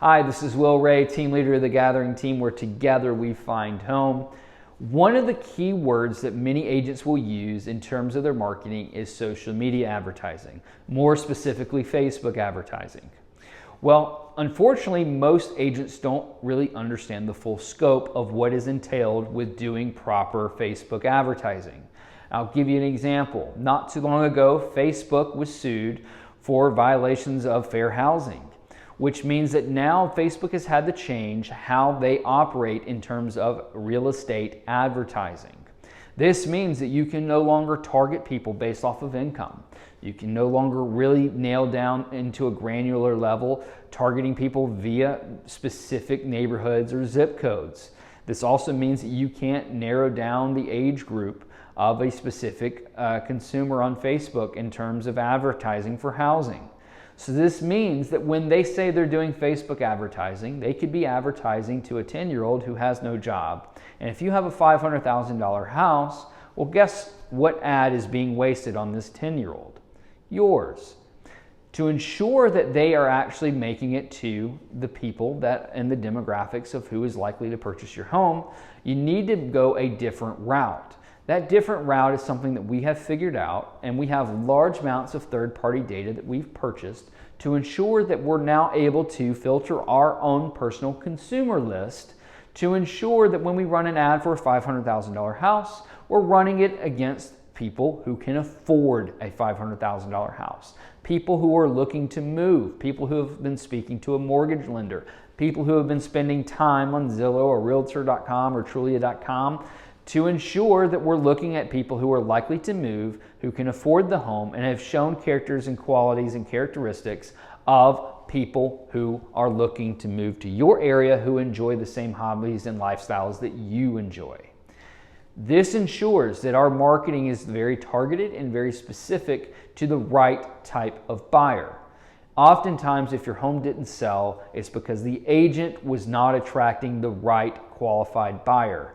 Hi, this is Wil Ray, team leader of the Gathering Team, where together we find home. One of the key words that many agents will use in terms of their marketing is social media advertising, more specifically Facebook advertising. Well, unfortunately, most agents don't really understand the full scope of what is entailed with doing proper Facebook advertising. I'll give you an example. Not too long ago, Facebook was sued for violations of fair housing, which means that now Facebook has had to change how they operate in terms of real estate advertising. This means that you can no longer target people based off of income. You can no longer really nail down into a granular level targeting people via specific neighborhoods or zip codes. This also means that you can't narrow down the age group of a specific consumer on Facebook in terms of advertising for housing. So this means that when they say they're doing Facebook advertising, they could be advertising to a 10-year-old who has no job. And if you have a $500,000 house, well, guess what ad is being wasted on this 10-year-old? Yours. To ensure that they are actually making it to the people that and the demographics of who is likely to purchase your home, you need to go a different route. That different route is something that we have figured out, and we have large amounts of third-party data that we've purchased to ensure that we're now able to filter our own personal consumer list to ensure that when we run an ad for a $500,000 house, we're running it against people who can afford a $500,000 house, people who are looking to move, people who have been speaking to a mortgage lender, people who have been spending time on Zillow or Realtor.com or Trulia.com, to ensure that we're looking at people who are likely to move, who can afford the home, and have shown characters and qualities and characteristics of people who are looking to move to your area, who enjoy the same hobbies and lifestyles that you enjoy. This ensures that our marketing is very targeted and very specific to the right type of buyer. Oftentimes, if your home didn't sell, it's because the agent was not attracting the right qualified buyer.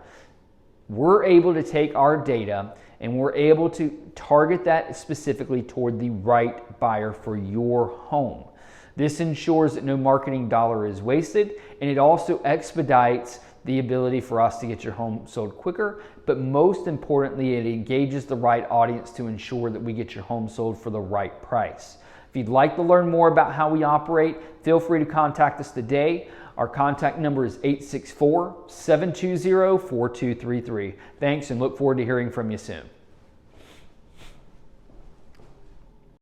We're able to take our data and we're able to target that specifically toward the right buyer for your home. This ensures that no marketing dollar is wasted, and it also expedites the ability for us to get your home sold quicker, but most importantly, it engages the right audience to ensure that we get your home sold for the right price. If you'd like to learn more about how we operate, feel free to contact us today. Our contact number is 864-720-4233. Thanks, and look forward to hearing from you soon.